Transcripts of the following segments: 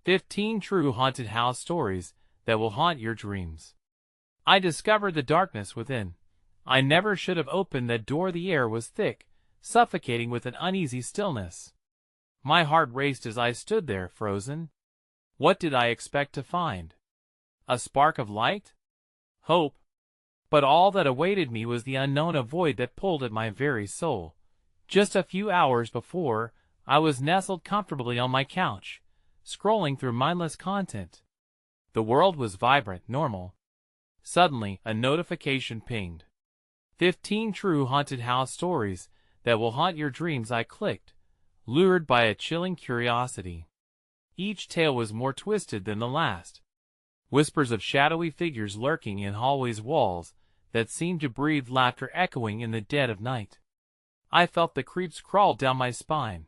15 True Haunted House Stories That Will Haunt Your Dreams. I discovered the darkness within. I never should have opened that door. The air was thick, suffocating with an uneasy stillness. My heart raced as I stood there, frozen. What did I expect to find? A spark of light? Hope? But all that awaited me was the unknown, a void that pulled at my very soul. Just a few hours before, I was nestled comfortably on my couch, scrolling through mindless content. The world was vibrant, normal. Suddenly, a notification pinged. 15 True Haunted House Stories That Will Haunt Your Dreams. I clicked, lured by a chilling curiosity. Each tale was more twisted than the last. Whispers of shadowy figures lurking in hallways, walls that seemed to breathe laughter echoing in the dead of night. I felt the creeps crawl down my spine.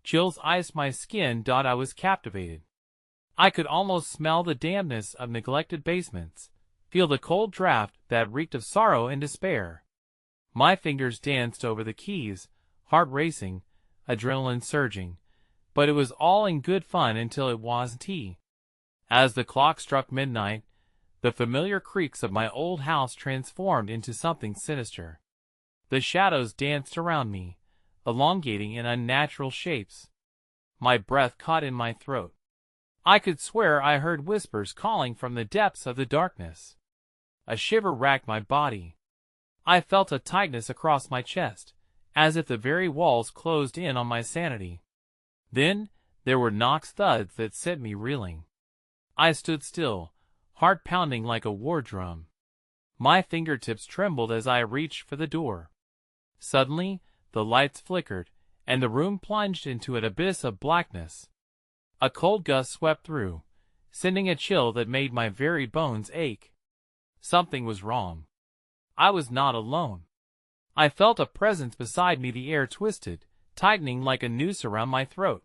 Chills iced my skin. I was captivated. I could almost smell the dampness of neglected basements, feel the cold draft that reeked of sorrow and despair. My fingers danced over the keys, heart racing, adrenaline surging, but it was all in good fun until it wasn't. As the clock struck midnight, the familiar creaks of my old house transformed into something sinister. The shadows danced around me, elongating in unnatural shapes. My breath caught in my throat. I could swear I heard whispers calling from the depths of the darkness. A shiver racked my body. I felt a tightness across my chest, as if the very walls closed in on my sanity. Then, there were knocks, thuds that sent me reeling. I stood still, heart pounding like a war drum. My fingertips trembled as I reached for the door. Suddenly, the lights flickered, and the room plunged into an abyss of blackness. A cold gust swept through, sending a chill that made my very bones ache. Something was wrong. I was not alone. I felt a presence beside me, the air twisted, tightening like a noose around my throat.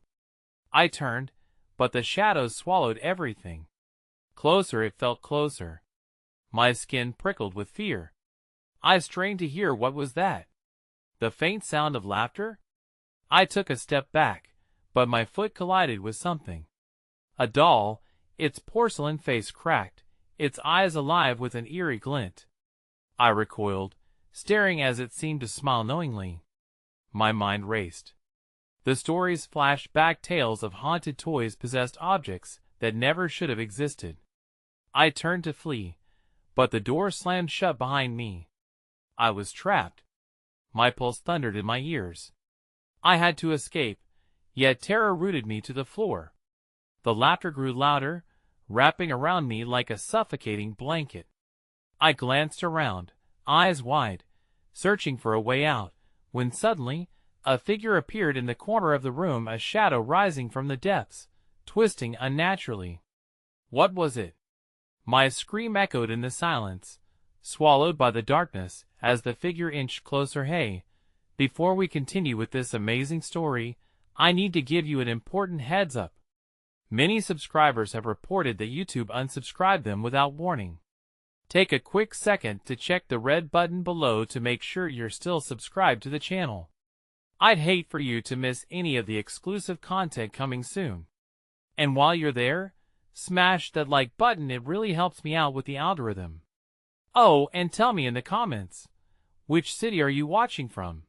I turned, but the shadows swallowed everything. Closer, it felt closer. My skin prickled with fear. I strained to hear. What was that? The faint sound of laughter? I took a step back, but my foot collided with something. A doll, its porcelain face cracked, its eyes alive with an eerie glint. I recoiled, staring as it seemed to smile knowingly. My mind raced. The stories flashed back, tales of haunted toys, possessed objects that never should have existed. I turned to flee, but the door slammed shut behind me. I was trapped. My pulse thundered in my ears. I had to escape, yet terror rooted me to the floor. The laughter grew louder, wrapping around me like a suffocating blanket. I glanced around, eyes wide, searching for a way out, when suddenly, a figure appeared in the corner of the room, a shadow rising from the depths, twisting unnaturally. What was it? My scream echoed in the silence, swallowed by the darkness as the figure inched closer. Hey, before we continue with this amazing story, I need to give you an important heads up. Many subscribers have reported that YouTube unsubscribed them without warning. Take a quick second to check the red button below to make sure you're still subscribed to the channel. I'd hate for you to miss any of the exclusive content coming soon. And while you're there, smash that like button, it really helps me out with the algorithm. Oh, and tell me in the comments, which city are you watching from?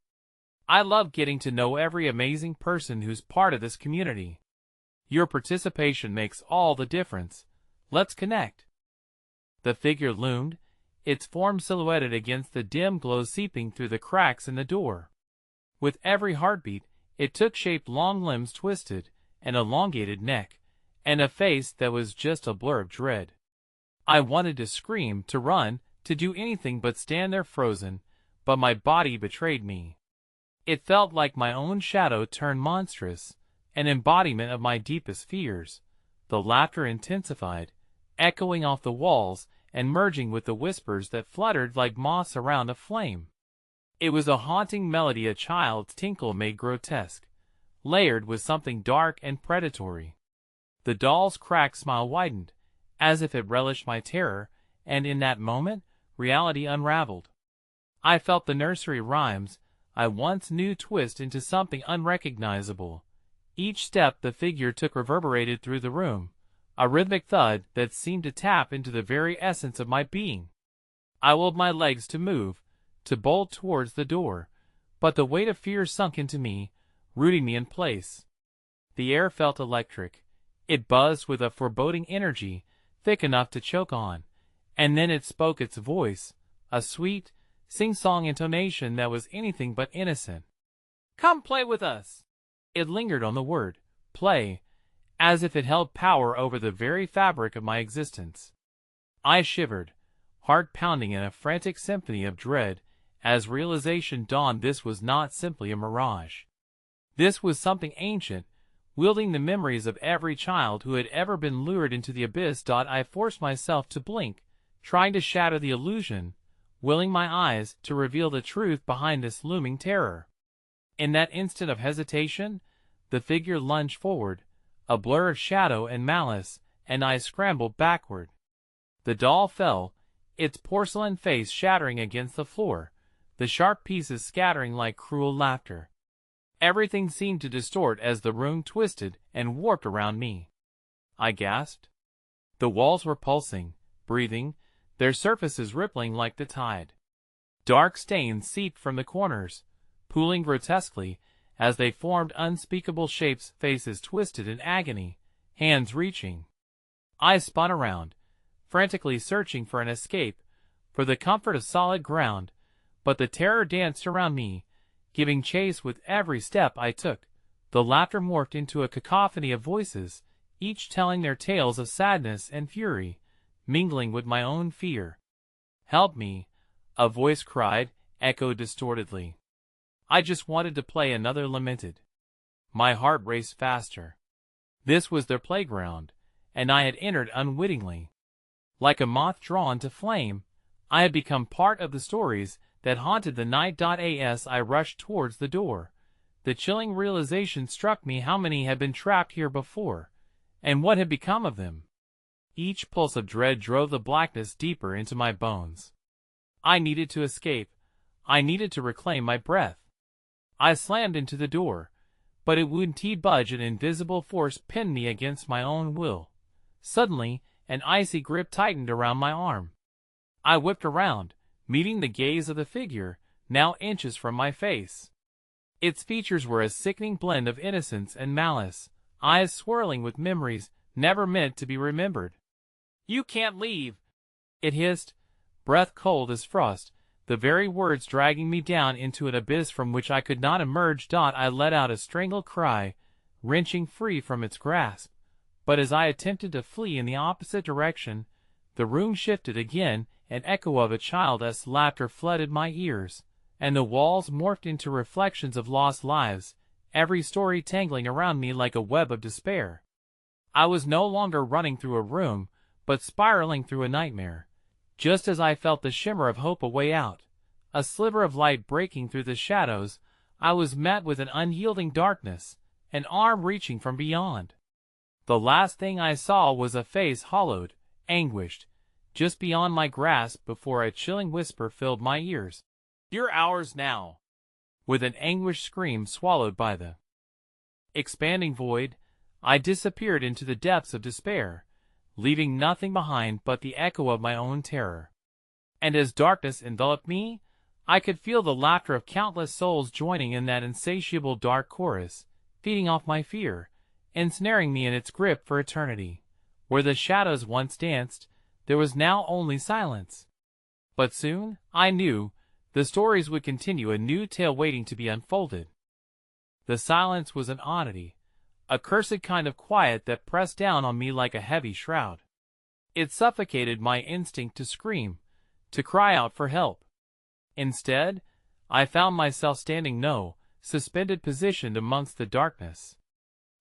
I love getting to know every amazing person who's part of this community. Your participation makes all the difference. Let's connect. The figure loomed, its form silhouetted against the dim glow seeping through the cracks in the door. With every heartbeat, it took shape, long limbs twisted, an elongated neck, and a face that was just a blur of dread. I wanted to scream, to run, to do anything but stand there frozen, but my body betrayed me. It felt like my own shadow turned monstrous, an embodiment of my deepest fears. The laughter intensified, echoing off the walls and merging with the whispers that fluttered like moths around a flame. It was a haunting melody, a child's tinkle made grotesque, layered with something dark and predatory. The doll's cracked smile widened, as if it relished my terror, and in that moment, reality unraveled. I felt the nursery rhymes I once knew twist into something unrecognizable. Each step the figure took reverberated through the room, a rhythmic thud that seemed to tap into the very essence of my being. I willed my legs to move, to bolt towards the door, but the weight of fear sunk into me, rooting me in place. The air felt electric. It buzzed with a foreboding energy, thick enough to choke on, and then it spoke its voice, a sweet, sing-song intonation that was anything but innocent. "Come play with us!" It lingered on the word, play, as if it held power over the very fabric of my existence. I shivered, heart pounding in a frantic symphony of dread, as realization dawned this was not simply a mirage. This was something ancient, wielding the memories of every child who had ever been lured into the abyss. I forced myself to blink, trying to shatter the illusion, willing my eyes to reveal the truth behind this looming terror. In that instant of hesitation, the figure lunged forward, a blur of shadow and malice, and I scrambled backward. The doll fell, its porcelain face shattering against the floor, the sharp pieces scattering like cruel laughter. Everything seemed to distort as the room twisted and warped around me. I gasped. The walls were pulsing, breathing, their surfaces rippling like the tide. Dark stains seeped from the corners, pooling grotesquely as they formed unspeakable shapes, faces twisted in agony, hands reaching. I spun around, frantically searching for an escape, for the comfort of solid ground, but the terror danced around me, giving chase with every step I took. The laughter morphed into a cacophony of voices, each telling their tales of sadness and fury, mingling with my own fear. "Help me," a voice cried, echoed distortedly. "I just wanted to play," another lamented. My heart raced faster. This was their playground, and I had entered unwittingly. Like a moth drawn to flame, I had become part of the stories that haunted the night. As I rushed towards the door, the chilling realization struck me how many had been trapped here before, and what had become of them. Each pulse of dread drove the blackness deeper into my bones. I needed to escape. I needed to reclaim my breath. I slammed into the door, but it wouldn't budge. An invisible force pinned me against my own will. Suddenly, an icy grip tightened around my arm. I whipped around, meeting the gaze of the figure, now inches from my face. Its features were a sickening blend of innocence and malice, eyes swirling with memories never meant to be remembered. "You can't leave," it hissed, breath cold as frost, the very words dragging me down into an abyss from which I could not emerge. I let out a strangled cry, wrenching free from its grasp, but as I attempted to flee in the opposite direction, the room shifted again. An echo of a child's laughter flooded my ears, and the walls morphed into reflections of lost lives, every story tangling around me like a web of despair. I was no longer running through a room, but spiraling through a nightmare. Just as I felt the shimmer of hope a way out, a sliver of light breaking through the shadows, I was met with an unyielding darkness, an arm reaching from beyond. The last thing I saw was a face hollowed, anguished, just beyond my grasp before a chilling whisper filled my ears. "You're ours now." With an anguished scream swallowed by the expanding void, I disappeared into the depths of despair, leaving nothing behind but the echo of my own terror. And as darkness enveloped me, I could feel the laughter of countless souls joining in that insatiable dark chorus, feeding off my fear, ensnaring me in its grip for eternity. Where the shadows once danced, there was now only silence. But soon, I knew, the stories would continue, a new tale waiting to be unfolded. The silence was an oddity, a cursed kind of quiet that pressed down on me like a heavy shroud. It suffocated my instinct to scream, to cry out for help. Instead, I found myself standing suspended positioned amongst the darkness.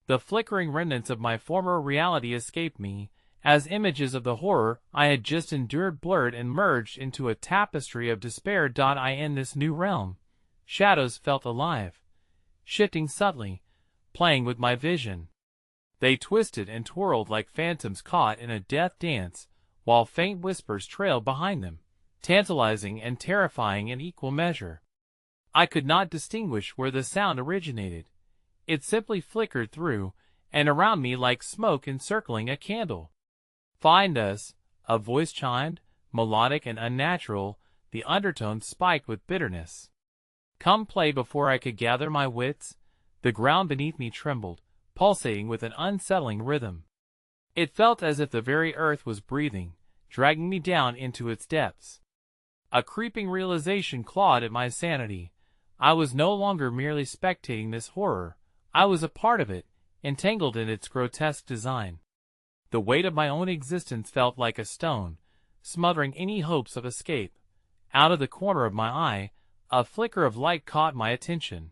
The flickering remnants of my former reality escaped me, as images of the horror I had just endured blurred and merged into a tapestry of despair. In this new realm, shadows felt alive, shifting subtly, playing with my vision. They twisted and twirled like phantoms caught in a death dance, while faint whispers trailed behind them, tantalizing and terrifying in equal measure. I could not distinguish where the sound originated, It simply flickered through and around me like smoke encircling a candle. "Find us," a voice chimed, melodic and unnatural, the undertones spiked with bitterness. "Come play." Before I could gather my wits, the ground beneath me trembled, pulsating with an unsettling rhythm. It felt as if the very earth was breathing, dragging me down into its depths. A creeping realization clawed at my sanity. I was no longer merely spectating this horror. I was a part of it, entangled in its grotesque design. The weight of my own existence felt like a stone, smothering any hopes of escape. Out of the corner of my eye, a flicker of light caught my attention.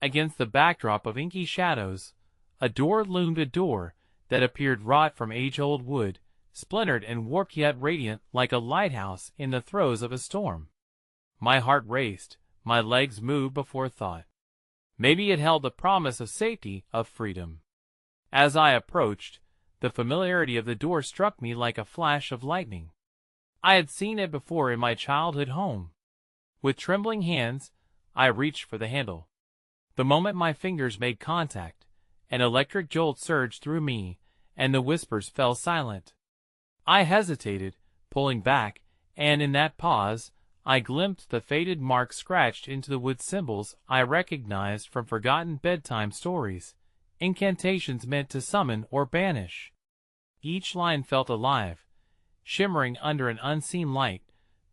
Against the backdrop of inky shadows, a door loomed, a door that appeared wrought from age-old wood, splintered and warped yet radiant like a lighthouse in the throes of a storm. My heart raced, my legs moved before thought. Maybe it held the promise of safety, of freedom. As I approached, the familiarity of the door struck me like a flash of lightning. I had seen it before in my childhood home. With trembling hands, I reached for the handle. The moment my fingers made contact, an electric jolt surged through me, and the whispers fell silent. I hesitated, pulling back, and in that pause, I glimpsed the faded marks scratched into the wood, symbols I recognized from forgotten bedtime stories, incantations meant to summon or banish. Each line felt alive, shimmering under an unseen light,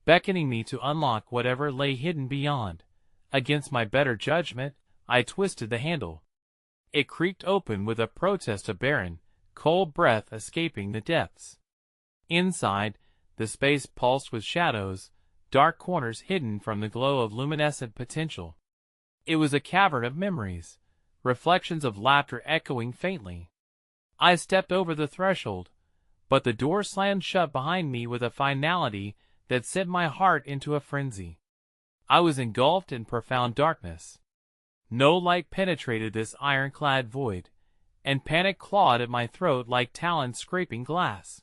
beckoning me to unlock whatever lay hidden beyond. Against my better judgment, I twisted the handle. It creaked open with a protest, a barren, cold breath escaping the depths. Inside, the space pulsed with shadows, dark corners hidden from the glow of luminescent potential. It was a cavern of memories, reflections of laughter echoing faintly. I stepped over the threshold, but the door slammed shut behind me with a finality that sent my heart into a frenzy. I was engulfed in profound darkness. No light penetrated this ironclad void, and panic clawed at my throat like talons scraping glass.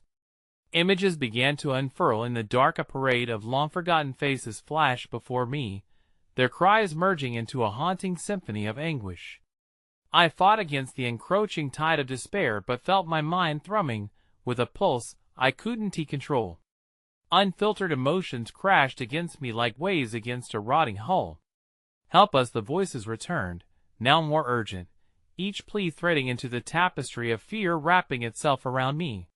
Images began to unfurl in the dark, a parade of long-forgotten faces flashed before me, their cries merging into a haunting symphony of anguish. I fought against the encroaching tide of despair, but felt my mind thrumming with a pulse I couldn't control. Unfiltered emotions crashed against me like waves against a rotting hull. "Help us," the voices returned, now more urgent, each plea threading into the tapestry of fear wrapping itself around me.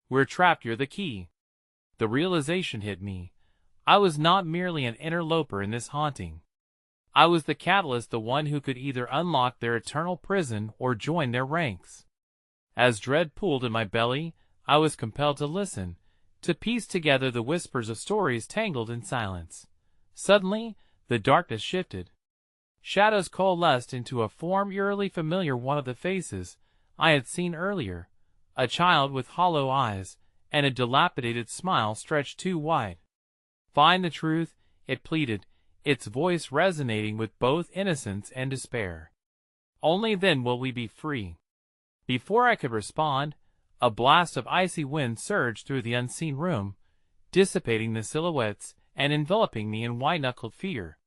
"We're trapped, you're the key." The realization hit me. I was not merely an interloper in this haunting. I was the catalyst, the one who could either unlock their eternal prison or join their ranks. As dread pulled in my belly, I was compelled to listen, to piece together the whispers of stories tangled in silence. Suddenly, the darkness shifted. Shadows coalesced into a form eerily familiar, one of the faces I had seen earlier, a child with hollow eyes and a dilapidated smile stretched too wide. "Find the truth," it pleaded, its voice resonating with both innocence and despair. "Only then will we be free." Before I could respond, a blast of icy wind surged through the unseen room, dissipating the silhouettes and enveloping me in white-knuckled fear.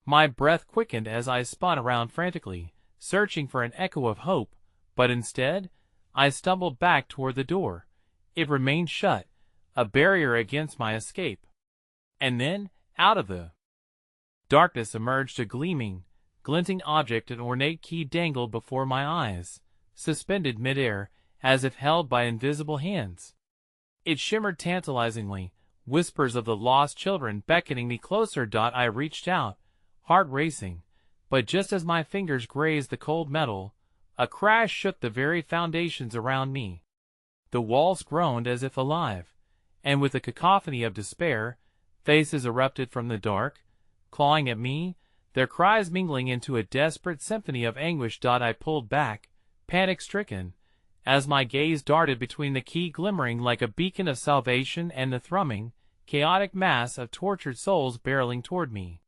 My breath quickened as I spun around frantically, searching for an echo of hope, but instead, I stumbled back toward the door. It remained shut, a barrier against my escape. And then, out of the darkness emerged a gleaming, glinting object. An ornate key dangled before my eyes, suspended midair, as if held by invisible hands. It shimmered tantalizingly, whispers of the lost children beckoning me closer. I reached out, heart racing, but just as my fingers grazed the cold metal, a crash shook the very foundations around me. The walls groaned as if alive, and with a cacophony of despair, faces erupted from the dark, clawing at me, their cries mingling into a desperate symphony of anguish. I pulled back, panic-stricken, as my gaze darted between the key glimmering like a beacon of salvation and the thrumming, chaotic mass of tortured souls barreling toward me.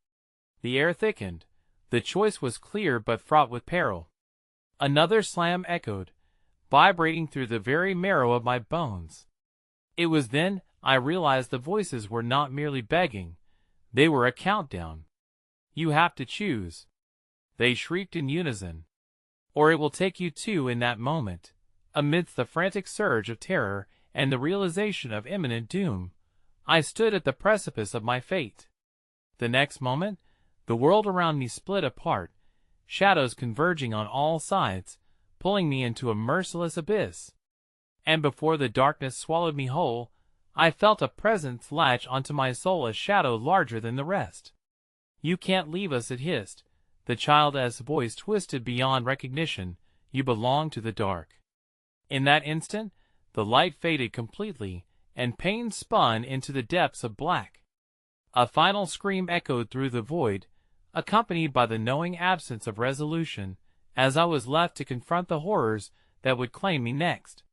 The air thickened. The choice was clear but fraught with peril. Another slam echoed, vibrating through the very marrow of my bones. It was then I realized the voices were not merely begging, they were a countdown. "You have to choose," they shrieked in unison. or it will take you too in that moment. Amidst the frantic surge of terror and the realization of imminent doom, I stood at the precipice of my fate. The next moment, the world around me split apart, shadows converging on all sides, pulling me into a merciless abyss. And before the darkness swallowed me whole, I felt a presence latch onto my soul, a shadow larger than the rest. "You can't leave us," it hissed, the child's voice twisted beyond recognition. "You belong to the dark." In that instant, the light faded completely, and pain spun into the depths of black. A final scream echoed through the void, accompanied by the knowing absence of resolution, as I was left to confront the horrors that would claim me next.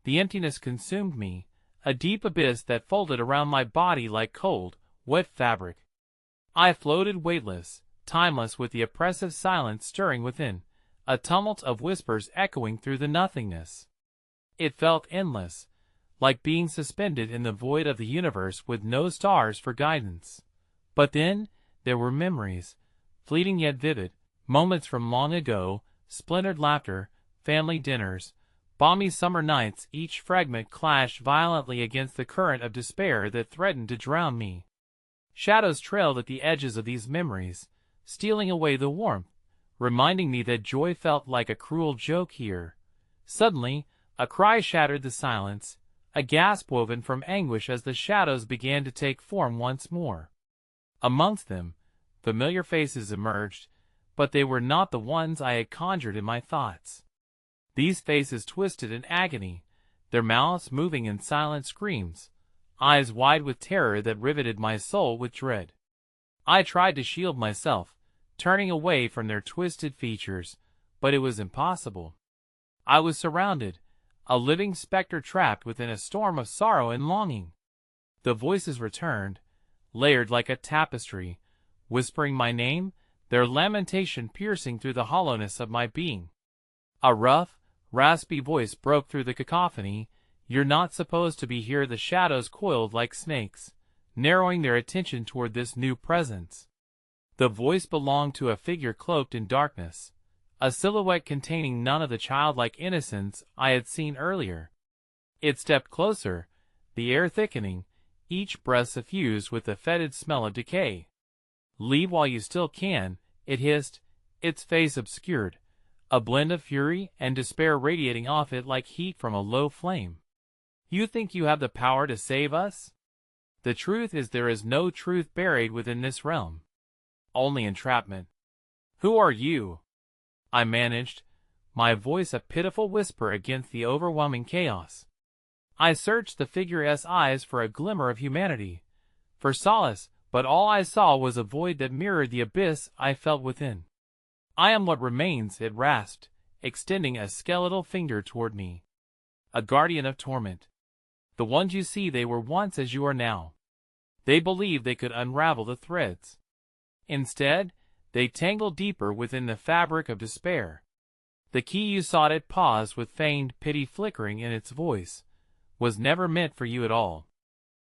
The emptiness consumed me, a deep abyss that folded around my body like cold, wet fabric. I floated weightless, timeless, with the oppressive silence stirring within, a tumult of whispers echoing through the nothingness. It felt endless, like being suspended in the void of the universe with no stars for guidance. But then there were memories, fleeting yet vivid, moments from long ago, splintered laughter, family dinners, balmy summer nights. Each fragment clashed violently against the current of despair that threatened to drown me. Shadows trailed at the edges of these memories, stealing away the warmth, reminding me that joy felt like a cruel joke here. Suddenly, a cry shattered the silence, a gasp woven from anguish as the shadows began to take form once more. Amongst them, familiar faces emerged, but they were not the ones I had conjured in my thoughts. These faces twisted in agony, their mouths moving in silent screams, eyes wide with terror that riveted my soul with dread. I tried to shield myself, turning away from their twisted features, but it was impossible. I was surrounded, a living specter trapped within a storm of sorrow and longing. The voices returned, layered like a tapestry, whispering my name, their lamentation piercing through the hollowness of my being. A rough, raspy voice broke through the cacophony. "You're not supposed to be here." The shadows coiled like snakes, narrowing their attention toward this new presence. The voice belonged to a figure cloaked in darkness, a silhouette containing none of the childlike innocence I had seen earlier. It stepped closer, the air thickening, each breath suffused with the fetid smell of decay. "Leave while you still can," it hissed, its face obscured, a blend of fury and despair radiating off it like heat from a low flame. "You think you have the power to save us? The truth is there is no truth buried within this realm. Only entrapment." "Who are you?" I managed, my voice a pitiful whisper against the overwhelming chaos. I searched the figure's eyes for a glimmer of humanity, for solace, but all I saw was a void that mirrored the abyss I felt within. "I am what remains," it rasped, extending a skeletal finger toward me. "A guardian of torment. The ones you see, they were once as you are now. They believed they could unravel the threads. Instead, they tangled deeper within the fabric of despair. The key you sought," it paused with feigned pity flickering in its voice, "was never meant for you at all."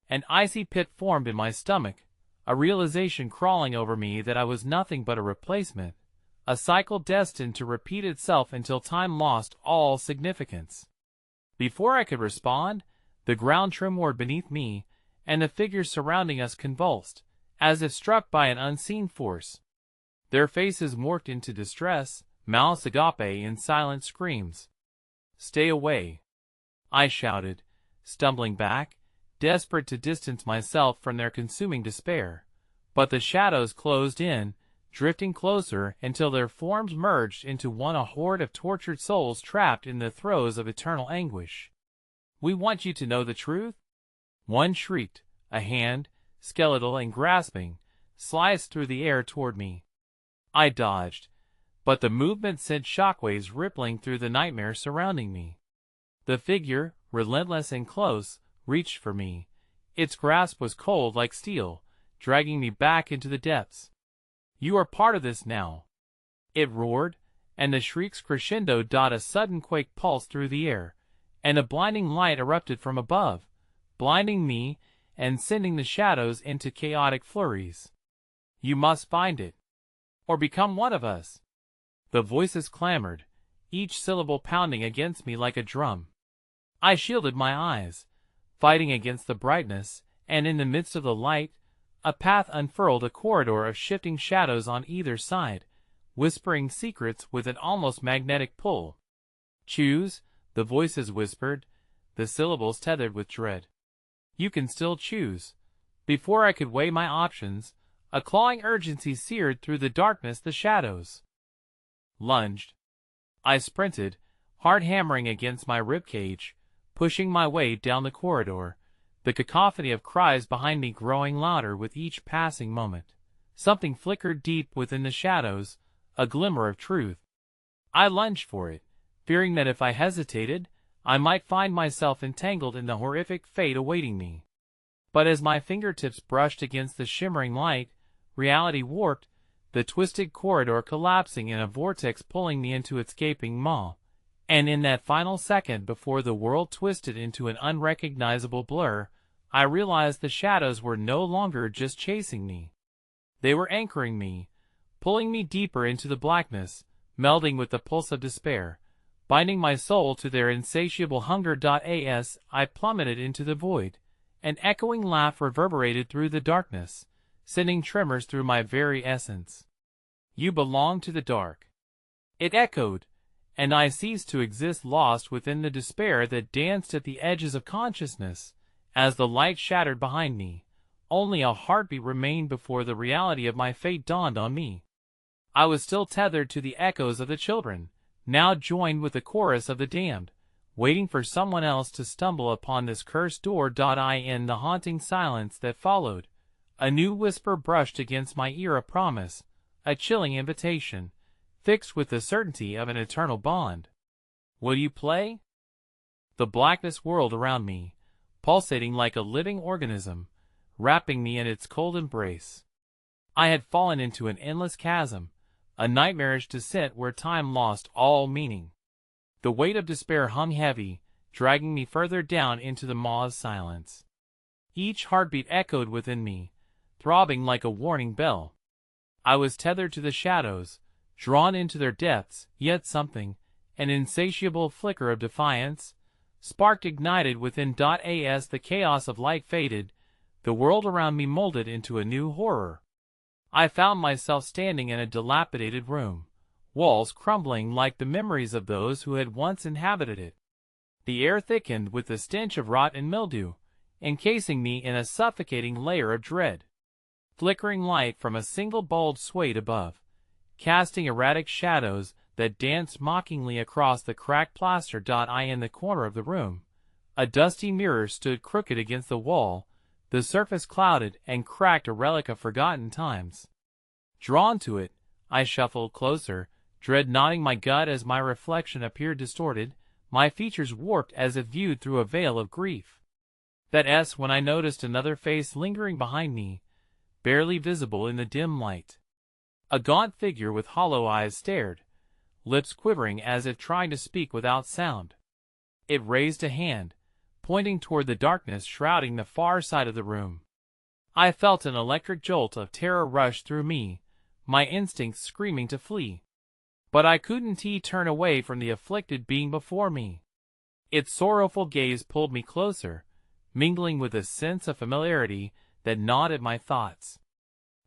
An icy pit formed in my stomach, a realization crawling over me that I was nothing but a replacement, a cycle destined to repeat itself until time lost all significance. Before I could respond, the ground trembled beneath me, and the figures surrounding us convulsed, as if struck by an unseen force. Their faces morphed into distress, mouths agape in silent screams. "Stay away," I shouted, stumbling back, desperate to distance myself from their consuming despair. But the shadows closed in, drifting closer until their forms merged into one, a horde of tortured souls trapped in the throes of eternal anguish. "We want you to know the truth," one shrieked, a hand, skeletal and grasping, sliced through the air toward me. I dodged, but the movement sent shockwaves rippling through the nightmare surrounding me. The figure, relentless and close, reached for me. Its grasp was cold like steel, dragging me back into the depths. "You are part of this now," it roared, and the shrieks crescendoed. A sudden quake pulsed through the air, and a blinding light erupted from above, blinding me and sending the shadows into chaotic flurries. "You must find it, or become one of us." The voices clamored, each syllable pounding against me like a drum. I shielded my eyes, fighting against the brightness, and in the midst of the light, a path unfurled, a corridor of shifting shadows on either side, whispering secrets with an almost magnetic pull. "Choose," the voices whispered, the syllables tethered with dread. "You can still choose." Before I could weigh my options, a clawing urgency seared through the darkness. The shadows lunged. I sprinted, heart hammering against my ribcage, pushing my way down the corridor, the cacophony of cries behind me growing louder with each passing moment. Something flickered deep within the shadows, a glimmer of truth. I lunged for it, fearing that if I hesitated, I might find myself entangled in the horrific fate awaiting me. But as my fingertips brushed against the shimmering light, reality warped, the twisted corridor collapsing in a vortex, pulling me into its gaping maw. And in that final second before the world twisted into an unrecognizable blur, I realized the shadows were no longer just chasing me. They were anchoring me, pulling me deeper into the blackness, melding with the pulse of despair, binding my soul to their insatiable hunger. As I plummeted into the void, an echoing laugh reverberated through the darkness, sending tremors through my very essence. "You belong to the dark," it echoed, and I ceased to exist, lost within the despair that danced at the edges of consciousness. As the light shattered behind me, only a heartbeat remained before the reality of my fate dawned on me. I was still tethered to the echoes of the children, now joined with the chorus of the damned, waiting for someone else to stumble upon this cursed door. In the haunting silence that followed, a new whisper brushed against my ear, a promise, a chilling invitation, fixed with the certainty of an eternal bond. "Will you play?" The blackness whirled around me, pulsating like a living organism, wrapping me in its cold embrace. I had fallen into an endless chasm, a nightmarish descent where time lost all meaning. The weight of despair hung heavy, dragging me further down into the maw of silence. Each heartbeat echoed within me, throbbing like a warning bell. I was tethered to the shadows, drawn into their depths, yet something, an insatiable flicker of defiance, sparked, ignited within. As the chaos of light faded, the world around me molded into a new horror. I found myself standing in a dilapidated room, walls crumbling like the memories of those who had once inhabited it. The air thickened with the stench of rot and mildew, encasing me in a suffocating layer of dread. Flickering light from a single bulb swayed above, casting erratic shadows that danced mockingly across the cracked plaster. In the corner of the room, a dusty mirror stood crooked against the wall, the surface clouded and cracked, a relic of forgotten times. Drawn to it, I shuffled closer, dread knotting my gut as my reflection appeared distorted, my features warped as if viewed through a veil of grief. When I noticed another face lingering behind me, barely visible in the dim light. A gaunt figure with hollow eyes stared, lips quivering as if trying to speak without sound. It raised a hand, pointing toward the darkness shrouding the far side of the room. I felt an electric jolt of terror rush through me, my instincts screaming to flee. But I couldn't turn away from the afflicted being before me. Its sorrowful gaze pulled me closer, mingling with a sense of familiarity that gnawed at my thoughts.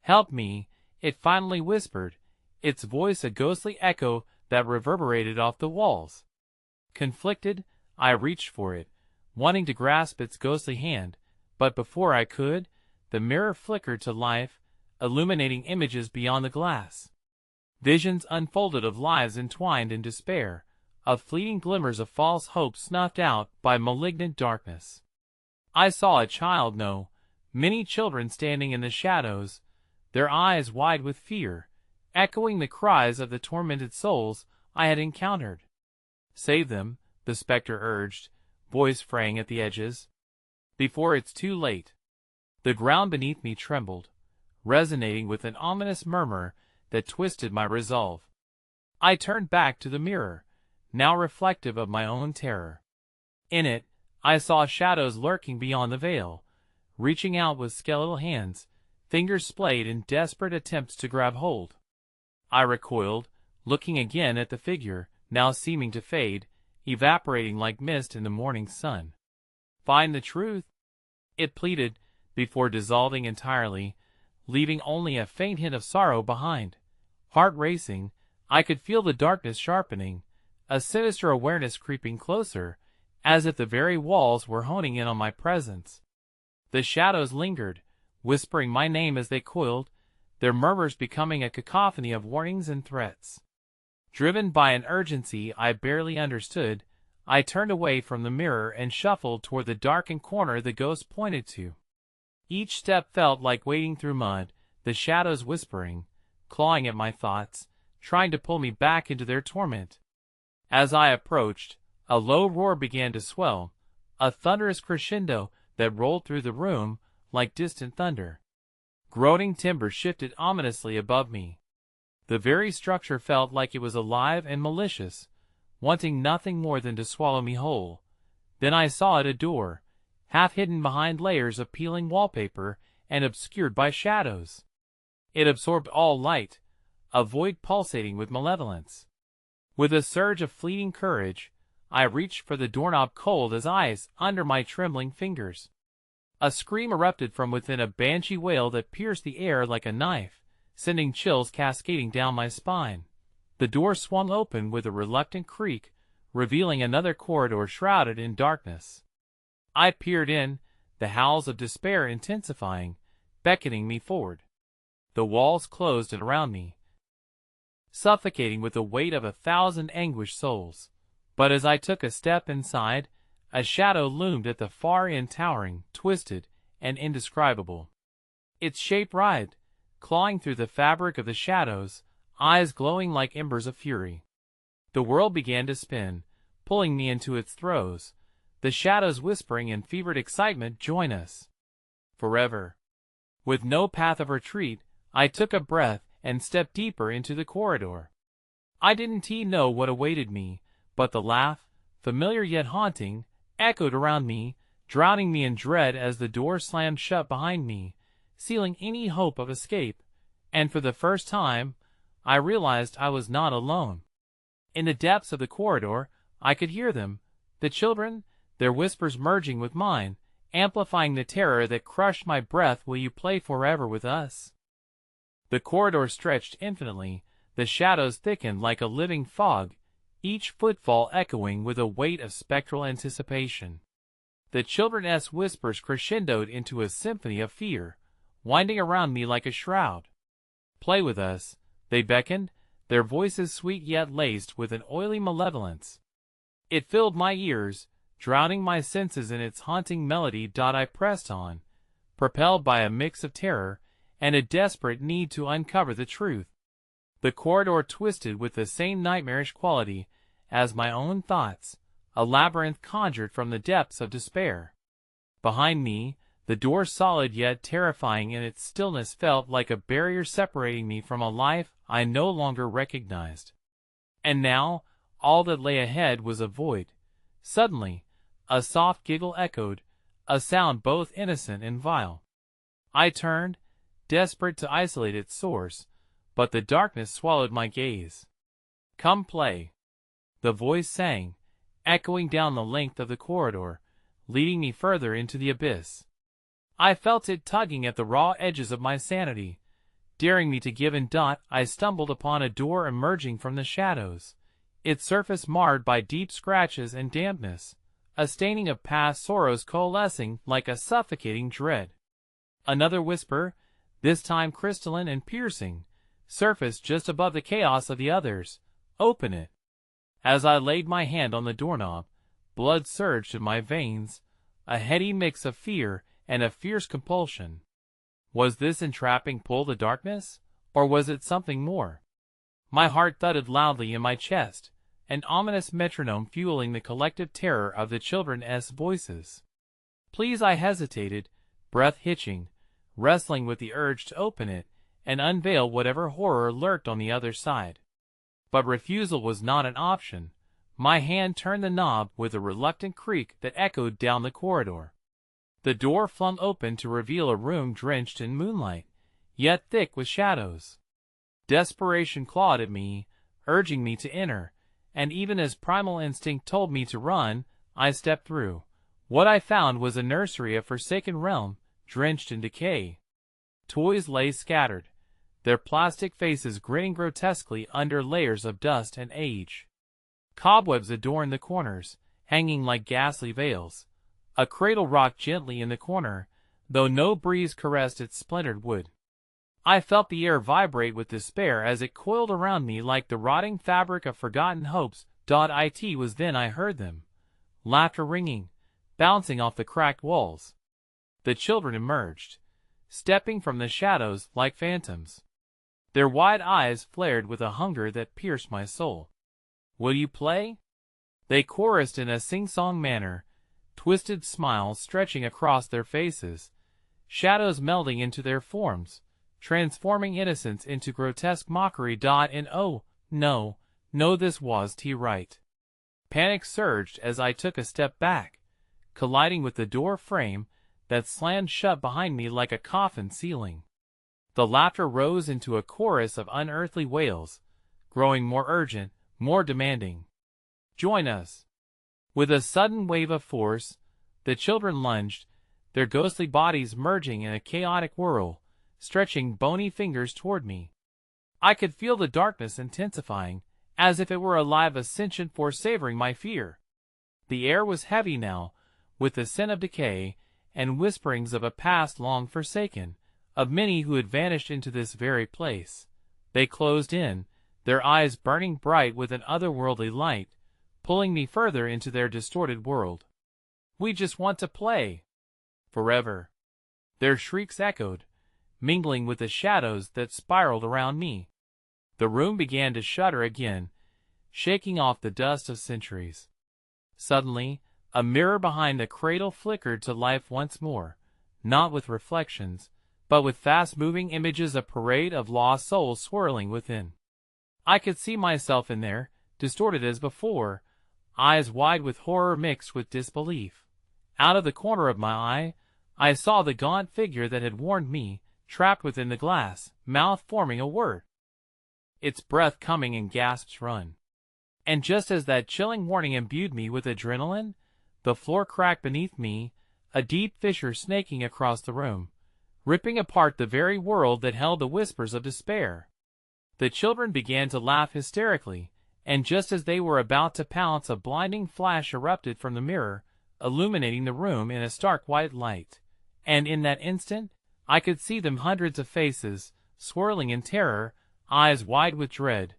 "Help me," it finally whispered, its voice a ghostly echo that reverberated off the walls. Conflicted, I reached for it, wanting to grasp its ghostly hand, but before I could, the mirror flickered to life, illuminating images beyond the glass. Visions unfolded of lives entwined in despair, of fleeting glimmers of false hope snuffed out by malignant darkness. I saw a child, no, many children standing in the shadows, their eyes wide with fear, echoing the cries of the tormented souls I had encountered. "Save them," the specter urged, voice fraying at the edges. "Before it's too late." The ground beneath me trembled, resonating with an ominous murmur that twisted my resolve. I turned back to the mirror, now reflective of my own terror. In it, I saw shadows lurking beyond the veil, reaching out with skeletal hands, fingers splayed in desperate attempts to grab hold. I recoiled, looking again at the figure, now seeming to fade, evaporating like mist in the morning sun. "Find the truth," it pleaded, before dissolving entirely, leaving only a faint hint of sorrow behind. Heart racing, I could feel the darkness sharpening, a sinister awareness creeping closer, as if the very walls were honing in on my presence. The shadows lingered, whispering my name as they coiled, their murmurs becoming a cacophony of warnings and threats. Driven by an urgency I barely understood, I turned away from the mirror and shuffled toward the darkened corner the ghost pointed to. Each step felt like wading through mud, the shadows whispering, clawing at my thoughts, trying to pull me back into their torment. As I approached, a low roar began to swell, a thunderous crescendo that rolled through the room like distant thunder. Groaning timber shifted ominously above me. The very structure felt like it was alive and malicious, wanting nothing more than to swallow me whole. Then I saw it a door, half hidden behind layers of peeling wallpaper and obscured by shadows. It absorbed all light, a void pulsating with malevolence. With a surge of fleeting courage, I reached for the doorknob cold as ice under my trembling fingers. A scream erupted from within, a banshee wail that pierced the air like a knife, sending chills cascading down my spine. The door swung open with a reluctant creak, revealing another corridor shrouded in darkness. I peered in, the howls of despair intensifying, beckoning me forward. The walls closed around me, suffocating with the weight of 1,000 anguished souls. But as I took a step inside, a shadow loomed at the far end, towering, twisted, and indescribable. Its shape writhed, clawing through the fabric of the shadows, eyes glowing like embers of fury. The world began to spin, pulling me into its throes, the shadows whispering in fevered excitement, "Join us forever." With no path of retreat, I took a breath and stepped deeper into the corridor. I didn't know what awaited me, but the laugh, familiar yet haunting, echoed around me, drowning me in dread as the door slammed shut behind me, sealing any hope of escape. And for the first time, I realized I was not alone. In the depths of the corridor, I could hear them, the children, their whispers merging with mine, amplifying the terror that crushed my breath. "Will you play forever with us?" The corridor stretched infinitely, the shadows thickened like a living fog, each footfall echoing with a weight of spectral anticipation. The children's whispers crescendoed into a symphony of fear, winding around me like a shroud. "Play with us," they beckoned, their voices sweet yet laced with an oily malevolence. It filled my ears, drowning my senses in its haunting melody. I pressed on, propelled by a mix of terror and a desperate need to uncover the truth. The corridor twisted with the same nightmarish quality as my own thoughts, a labyrinth conjured from the depths of despair. Behind me, the door, solid yet terrifying in its stillness, felt like a barrier separating me from a life I no longer recognized. And now, all that lay ahead was a void. Suddenly, a soft giggle echoed, a sound both innocent and vile. I turned, desperate to isolate its source, but the darkness swallowed my gaze. "Come play," the voice sang, echoing down the length of the corridor, leading me further into the abyss. I felt it tugging at the raw edges of my sanity, daring me to give in. I stumbled upon a door emerging from the shadows, its surface marred by deep scratches and dampness, a staining of past sorrows coalescing like a suffocating dread. Another whisper, this time crystalline and piercing, surfaced just above the chaos of the others. "Open it." As I laid my hand on the doorknob, blood surged in my veins, a heady mix of fear and a fierce compulsion. Was this entrapping pull the darkness, or was it something more? My heart thudded loudly in my chest, an ominous metronome fueling the collective terror of the children's voices. "Please," I hesitated, breath hitching, wrestling with the urge to open it and unveil whatever horror lurked on the other side. But refusal was not an option. My hand turned the knob with a reluctant creak that echoed down the corridor. The door flung open to reveal a room drenched in moonlight, yet thick with shadows. Desperation clawed at me, urging me to enter, and even as primal instinct told me to run, I stepped through. What I found was a nursery, a forsaken realm, drenched in decay. Toys lay scattered, their plastic faces grinning grotesquely under layers of dust and age. Cobwebs adorned the corners, hanging like ghastly veils. A cradle rocked gently in the corner, though no breeze caressed its splintered wood. I felt the air vibrate with despair as it coiled around me like the rotting fabric of forgotten hopes. It was then I heard them. Laughter ringing, bouncing off the cracked walls. The children emerged, stepping from the shadows like phantoms. Their wide eyes flared with a hunger that pierced my soul. "Will you play?" They chorused in a sing-song manner, twisted smiles stretching across their faces, shadows melding into their forms, transforming innocence into grotesque mockery. And oh, no, this was right. Panic surged as I took a step back, colliding with the door frame that slammed shut behind me like a coffin ceiling. The laughter rose into a chorus of unearthly wails, growing more urgent, more demanding. "Join us!" With a sudden wave of force, the children lunged, their ghostly bodies merging in a chaotic whirl, stretching bony fingers toward me. I could feel the darkness intensifying, as if it were a live sentient force savoring my fear. The air was heavy now, with the scent of decay, and whisperings of a past long forsaken, of many who had vanished into this very place. They closed in, their eyes burning bright with an otherworldly light, pulling me further into their distorted world. "We just want to play." "Forever." Their shrieks echoed, mingling with the shadows that spiraled around me. The room began to shudder again, shaking off the dust of centuries. Suddenly, a mirror behind the cradle flickered to life once more, not with reflections, but with fast-moving images, a parade of lost souls swirling within. I could see myself in there, distorted as before, eyes wide with horror mixed with disbelief. Out of the corner of my eye, I saw the gaunt figure that had warned me, trapped within the glass, mouth forming a word. Its breath coming in gasps run. And just as that chilling warning imbued me with adrenaline, the floor cracked beneath me, a deep fissure snaking across the room, ripping apart the very world that held the whispers of despair. The children began to laugh hysterically, and just as they were about to pounce, a blinding flash erupted from the mirror, illuminating the room in a stark white light. And in that instant, I could see them, hundreds of faces, swirling in terror, eyes wide with dread,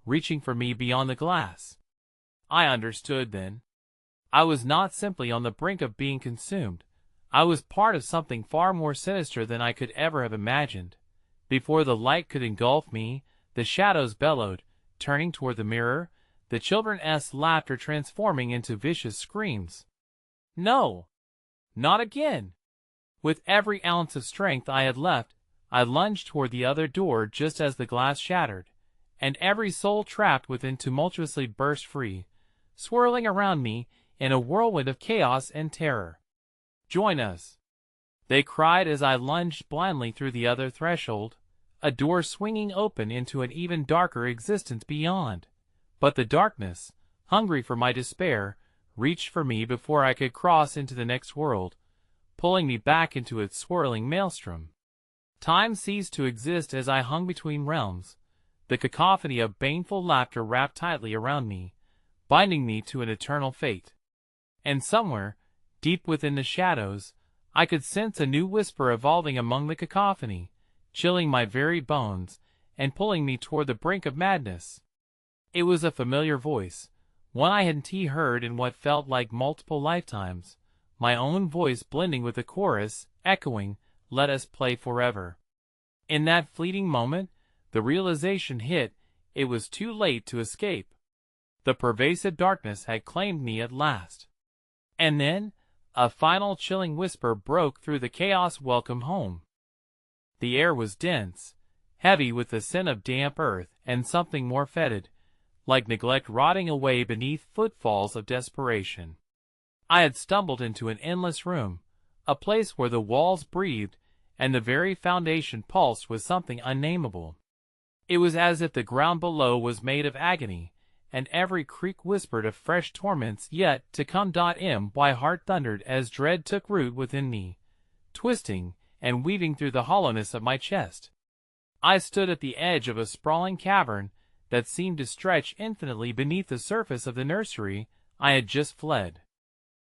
reaching for me beyond the glass. I understood then. I was not simply on the brink of being consumed. I was part of something far more sinister than I could ever have imagined. Before the light could engulf me, the shadows bellowed, turning toward the mirror, the children's laughter transforming into vicious screams. "No! Not again!" With every ounce of strength I had left, I lunged toward the other door just as the glass shattered, and every soul trapped within tumultuously burst free, swirling around me in a whirlwind of chaos and terror. "Join us!" they cried as I lunged blindly through the other threshold, a door swinging open into an even darker existence beyond. But the darkness, hungry for my despair, reached for me before I could cross into the next world, pulling me back into its swirling maelstrom. Time ceased to exist as I hung between realms, the cacophony of baneful laughter wrapped tightly around me, binding me to an eternal fate. And somewhere, deep within the shadows, I could sense a new whisper evolving among the cacophony, chilling my very bones, and pulling me toward the brink of madness. It was a familiar voice, one I hadn't heard in what felt like multiple lifetimes, my own voice blending with the chorus, echoing, "Let us play forever." In that fleeting moment, the realization hit, it was too late to escape. The pervasive darkness had claimed me at last. And then, a final chilling whisper broke through the chaos, "Welcome home." The air was dense, heavy with the scent of damp earth and something more fetid, like neglect rotting away beneath footfalls of desperation. I had stumbled into an endless room, a place where the walls breathed and the very foundation pulsed with something unnameable. It was as if the ground below was made of agony, and every creak whispered of fresh torments yet to come. My heart thundered as dread took root within me, twisting and weaving through the hollowness of my chest. I stood at the edge of a sprawling cavern that seemed to stretch infinitely beneath the surface of the nursery I had just fled.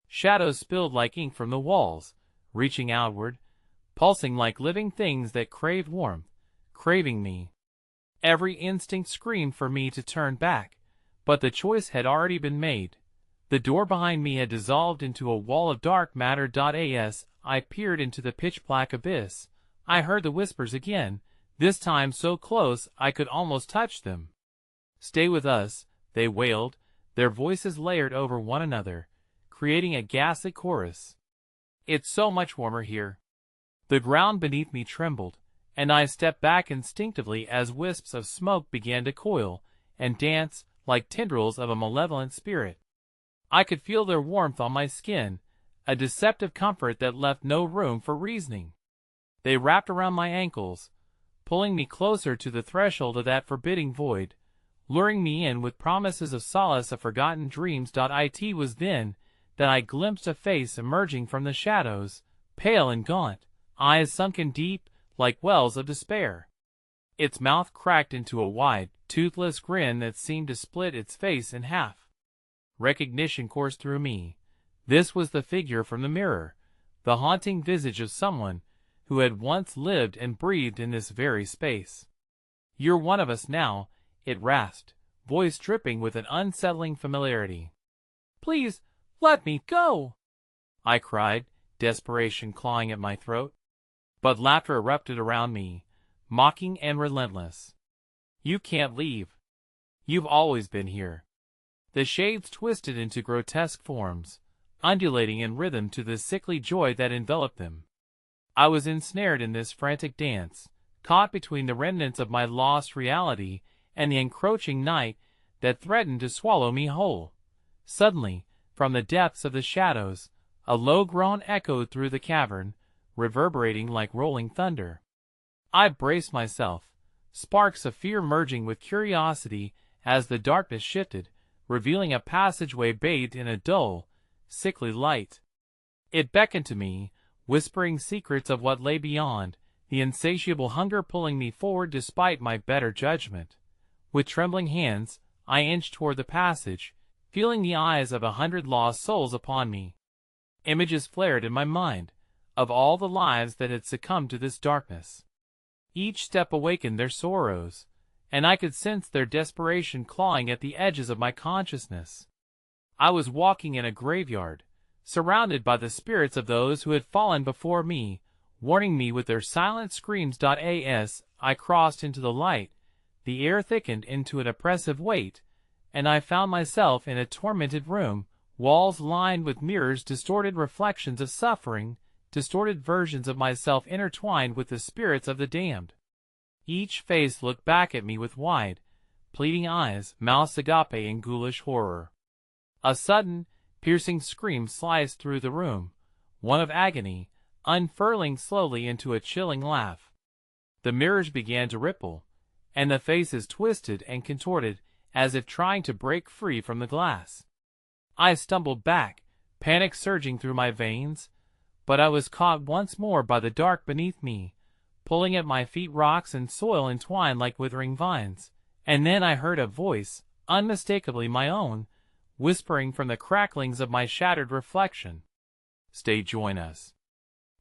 Shadows spilled like ink from the walls, reaching outward, pulsing like living things that craved warmth, craving me. Every instinct screamed for me to turn back, but the choice had already been made. The door behind me had dissolved into a wall of dark matter. As I peered into the pitch-black abyss, I heard the whispers again, this time so close I could almost touch them. "Stay with us," they wailed, their voices layered over one another, creating a ghastly chorus. "It's so much warmer here." The ground beneath me trembled, and I stepped back instinctively as wisps of smoke began to coil and dance like tendrils of a malevolent spirit. I could feel their warmth on my skin, a deceptive comfort that left no room for reasoning. They wrapped around my ankles, pulling me closer to the threshold of that forbidding void, luring me in with promises of solace of forgotten dreams. It was then that I glimpsed a face emerging from the shadows, pale and gaunt, eyes sunken deep like wells of despair. Its mouth cracked into a wide, toothless grin that seemed to split its face in half. Recognition coursed through me. This was the figure from the mirror, the haunting visage of someone who had once lived and breathed in this very space. "You're one of us now," it rasped, voice dripping with an unsettling familiarity. "Please, let me go," I cried, desperation clawing at my throat. But laughter erupted around me, mocking and relentless. "You can't leave. You've always been here." The shades twisted into grotesque forms, undulating in rhythm to the sickly joy that enveloped them. I was ensnared in this frantic dance, caught between the remnants of my lost reality and the encroaching night that threatened to swallow me whole. Suddenly, from the depths of the shadows, a low groan echoed through the cavern, reverberating like rolling thunder. I braced myself, sparks of fear merging with curiosity as the darkness shifted, revealing a passageway bathed in a dull, sickly light. It beckoned to me, whispering secrets of what lay beyond, the insatiable hunger pulling me forward despite my better judgment. With trembling hands, I inched toward the passage, feeling the eyes of 100 lost souls upon me. Images flared in my mind, of all the lives that had succumbed to this darkness. Each step awakened their sorrows, and I could sense their desperation clawing at the edges of my consciousness. I was walking in a graveyard, surrounded by the spirits of those who had fallen before me, warning me with their silent screams. As I crossed into the light, the air thickened into an oppressive weight, and I found myself in a tormented room, walls lined with mirrors, distorted reflections of suffering, distorted versions of myself intertwined with the spirits of the damned. Each face looked back at me with wide, pleading eyes, mouths agape in ghoulish horror. A sudden, piercing scream sliced through the room, one of agony, unfurling slowly into a chilling laugh. The mirrors began to ripple, and the faces twisted and contorted as if trying to break free from the glass. I stumbled back, panic surging through my veins, but I was caught once more by the dark beneath me, pulling at my feet rocks and soil entwined like withering vines, and then I heard a voice, unmistakably my own, whispering from the cracklings of my shattered reflection. "Stay, join us.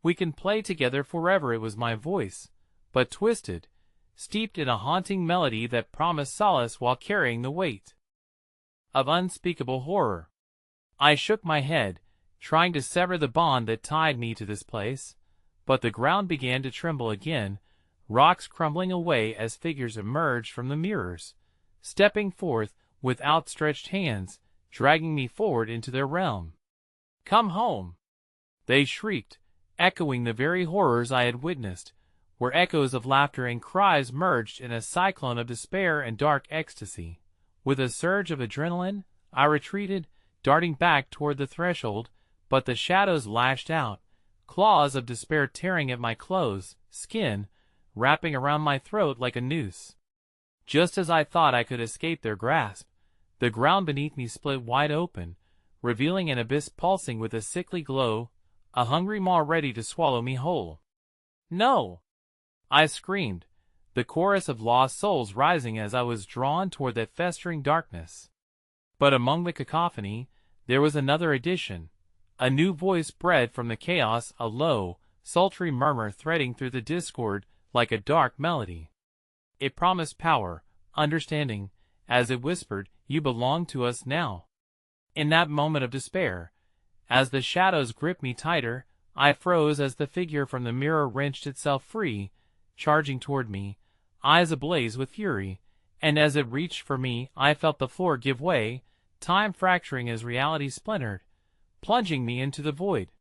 We can play together forever." It was my voice, but twisted, steeped in a haunting melody that promised solace while carrying the weight of unspeakable horror. I shook my head, trying to sever the bond that tied me to this place, but the ground began to tremble again, rocks crumbling away as figures emerged from the mirrors, stepping forth with outstretched hands, dragging me forward into their realm. "Come home!" they shrieked, echoing the very horrors I had witnessed, where echoes of laughter and cries merged in a cyclone of despair and dark ecstasy. With a surge of adrenaline, I retreated, darting back toward the threshold, but the shadows lashed out, claws of despair tearing at my clothes, skin, wrapping around my throat like a noose. Just as I thought I could escape their grasp, the ground beneath me split wide open, revealing an abyss pulsing with a sickly glow, a hungry maw ready to swallow me whole. "No!" I screamed, the chorus of lost souls rising as I was drawn toward that festering darkness. But among the cacophony, there was another addition, a new voice bred from the chaos, a low, sultry murmur threading through the discord like a dark melody. It promised power, understanding, as it whispered, "You belong to us now." In that moment of despair, as the shadows gripped me tighter, I froze as the figure from the mirror wrenched itself free, charging toward me, eyes ablaze with fury, and as it reached for me I felt the floor give way, time fracturing as reality splintered, plunging me into the void.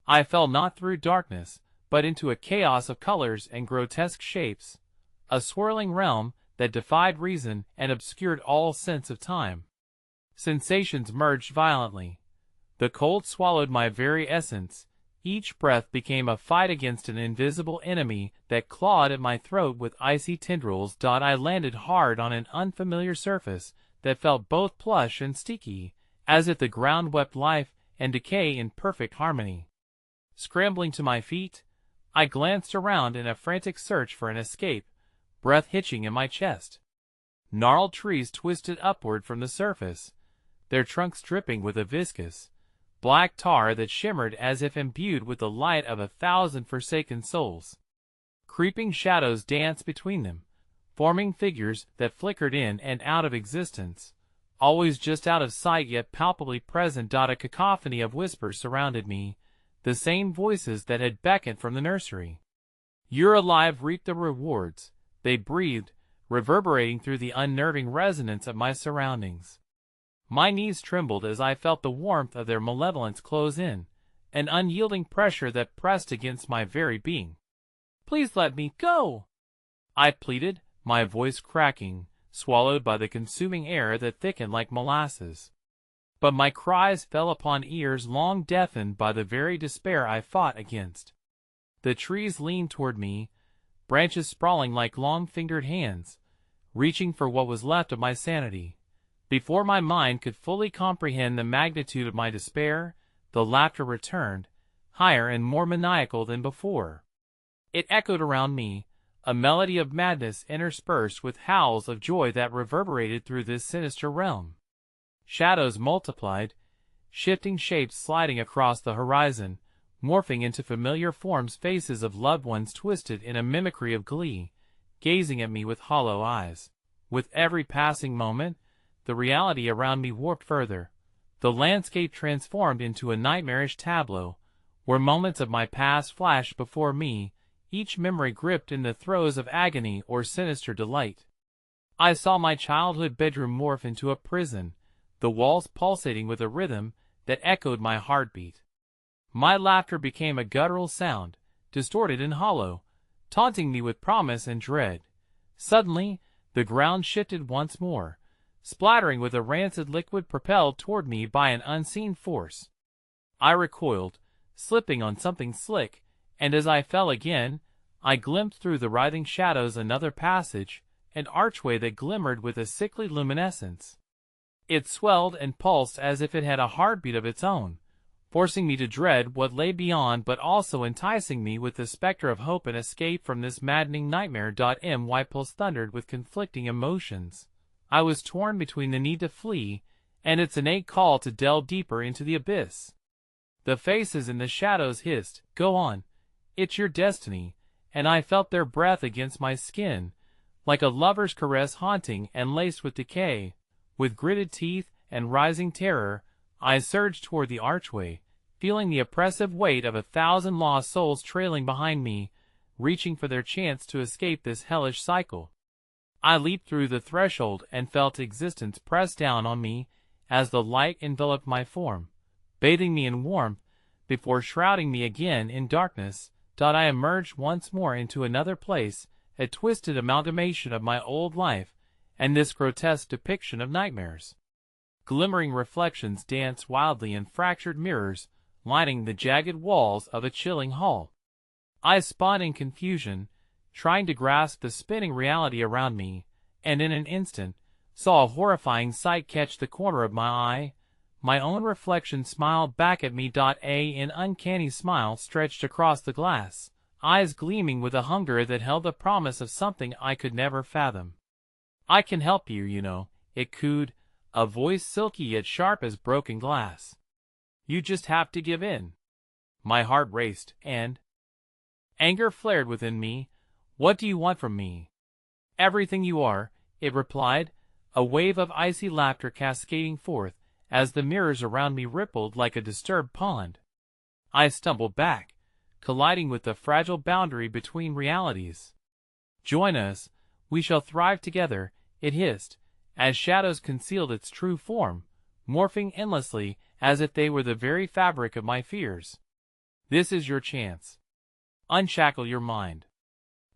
I fell not through darkness, but into a chaos of colors and grotesque shapes, a swirling realm that defied reason and obscured all sense of time. Sensations merged violently. The cold swallowed my very essence. Each breath became a fight against an invisible enemy that clawed at my throat with icy tendrils. I landed hard on an unfamiliar surface that felt both plush and sticky, as if the ground wept life and decay in perfect harmony. Scrambling to my feet, I glanced around in a frantic search for an escape, breath hitching in my chest. Gnarled trees twisted upward from the surface, their trunks dripping with a viscous, black tar that shimmered as if imbued with the light of 1,000 forsaken souls. Creeping shadows danced between them, forming figures that flickered in and out of existence, always just out of sight yet palpably present. A cacophony of whispers surrounded me, the same voices that had beckoned from the nursery. "You're alive, reap the rewards," they breathed, reverberating through the unnerving resonance of my surroundings. My knees trembled as I felt the warmth of their malevolence close in, an unyielding pressure that pressed against my very being. "Please let me go," I pleaded, my voice cracking, swallowed by the consuming air that thickened like molasses. But my cries fell upon ears long deafened by the very despair I fought against. The trees leaned toward me, branches sprawling like long-fingered hands, reaching for what was left of my sanity. Before my mind could fully comprehend the magnitude of my despair, the laughter returned, higher and more maniacal than before. It echoed around me, a melody of madness interspersed with howls of joy that reverberated through this sinister realm. Shadows multiplied, shifting shapes sliding across the horizon, morphing into familiar forms, faces of loved ones twisted in a mimicry of glee, gazing at me with hollow eyes. With every passing moment, the reality around me warped further. The landscape transformed into a nightmarish tableau, where moments of my past flashed before me, each memory gripped in the throes of agony or sinister delight. I saw my childhood bedroom morph into a prison, the walls pulsating with a rhythm that echoed my heartbeat. My laughter became a guttural sound, distorted and hollow, taunting me with promise and dread. Suddenly, the ground shifted once more, splattering with a rancid liquid propelled toward me by an unseen force. I recoiled, slipping on something slick, and as I fell again, I glimpsed through the writhing shadows another passage, an archway that glimmered with a sickly luminescence. It swelled and pulsed as if it had a heartbeat of its own, forcing me to dread what lay beyond but also enticing me with the specter of hope and escape from this maddening nightmare. My pulse thundered with conflicting emotions. I was torn between the need to flee and its innate call to delve deeper into the abyss. The faces in the shadows hissed, "Go on, it's your destiny," and I felt their breath against my skin, like a lover's caress haunting and laced with decay. With gritted teeth and rising terror, I surged toward the archway, feeling the oppressive weight of 1,000 lost souls trailing behind me, reaching for their chance to escape this hellish cycle. I leaped through the threshold and felt existence press down on me as the light enveloped my form, bathing me in warmth, before shrouding me again in darkness. I emerged once more into another place, a twisted amalgamation of my old life and this grotesque depiction of nightmares. Glimmering reflections danced wildly in fractured mirrors, lining the jagged walls of a chilling hall. I spun in confusion, trying to grasp the spinning reality around me, and in an instant, saw a horrifying sight catch the corner of my eye. My own reflection smiled back at me. An uncanny smile stretched across the glass, eyes gleaming with a hunger that held the promise of something I could never fathom. "I can help you, you know," it cooed, a voice silky yet sharp as broken glass. "You just have to give in." My heart raced, and anger flared within me. "What do you want from me?" "Everything you are," it replied, a wave of icy laughter cascading forth as the mirrors around me rippled like a disturbed pond. I stumbled back, colliding with the fragile boundary between realities. "Join us, we shall thrive together," it hissed, as shadows concealed its true form, morphing endlessly as if they were the very fabric of my fears. "This is your chance. Unshackle your mind."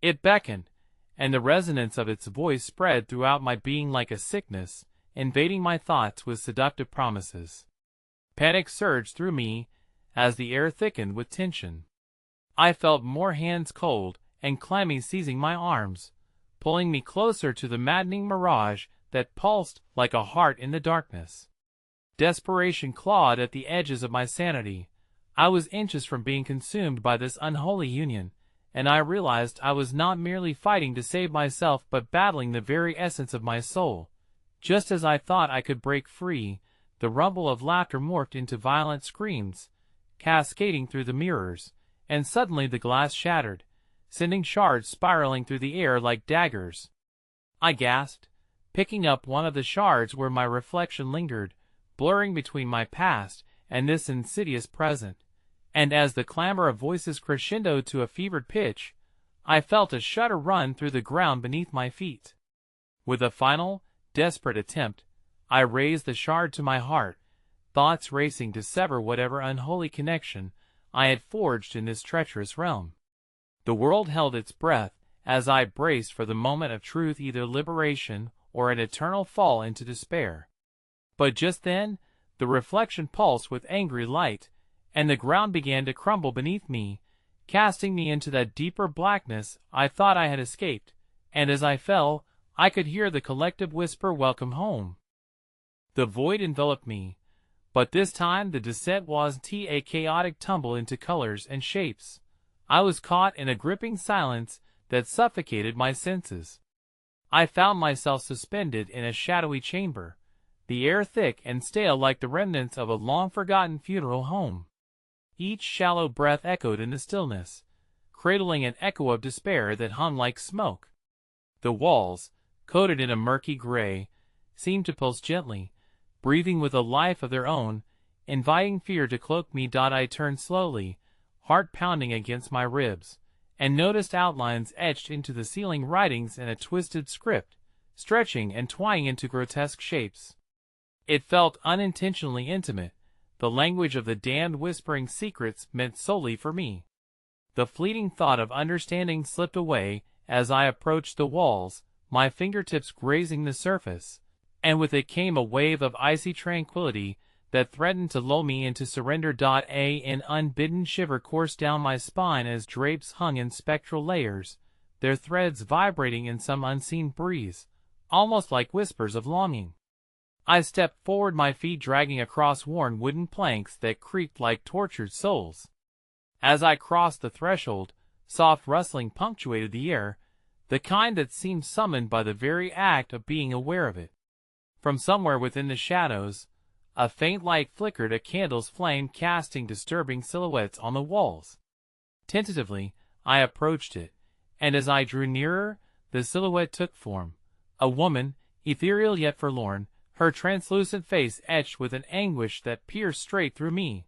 It beckoned, and the resonance of its voice spread throughout my being like a sickness, invading my thoughts with seductive promises. Panic surged through me as the air thickened with tension. I felt more hands cold and clammy seizing my arms, pulling me closer to the maddening mirage that pulsed like a heart in the darkness. Desperation clawed at the edges of my sanity. I was inches from being consumed by this unholy union, and I realized I was not merely fighting to save myself but battling the very essence of my soul. Just as I thought I could break free, the rumble of laughter morphed into violent screams, cascading through the mirrors, and suddenly the glass shattered, sending shards spiraling through the air like daggers. I gasped, picking up one of the shards where my reflection lingered, blurring between my past and this insidious present, and as the clamor of voices crescendoed to a fevered pitch, I felt a shudder run through the ground beneath my feet. With a final, desperate attempt, I raised the shard to my heart, thoughts racing to sever whatever unholy connection I had forged in this treacherous realm. The world held its breath as I braced for the moment of truth, either liberation or an eternal fall into despair. But just then, the reflection pulsed with angry light, and the ground began to crumble beneath me, casting me into that deeper blackness I thought I had escaped, and as I fell, I could hear the collective whisper, "Welcome home." The void enveloped me, but this time the descent wasn't a chaotic tumble into colors and shapes. I was caught in a gripping silence that suffocated my senses. I found myself suspended in a shadowy chamber, the air thick and stale like the remnants of a long-forgotten funeral home. Each shallow breath echoed in the stillness, cradling an echo of despair that hung like smoke. The walls, coated in a murky gray, seemed to pulse gently, breathing with a life of their own, inviting fear to cloak me. I turned slowly, heart pounding against my ribs, and noticed outlines etched into the ceiling, writings in a twisted script, stretching and twining into grotesque shapes. It felt unintentionally intimate, the language of the damned whispering secrets meant solely for me. The fleeting thought of understanding slipped away as I approached the walls, my fingertips grazing the surface, and with it came a wave of icy tranquility that threatened to lull me into surrender. An unbidden shiver coursed down my spine as drapes hung in spectral layers, their threads vibrating in some unseen breeze, almost like whispers of longing. I stepped forward, my feet dragging across worn wooden planks that creaked like tortured souls. As I crossed the threshold, soft rustling punctuated the air, the kind that seemed summoned by the very act of being aware of it. From somewhere within the shadows, a faint light flickered, a candle's flame casting disturbing silhouettes on the walls. Tentatively, I approached it, and as I drew nearer, the silhouette took form. A woman, ethereal yet forlorn, her translucent face etched with an anguish that pierced straight through me.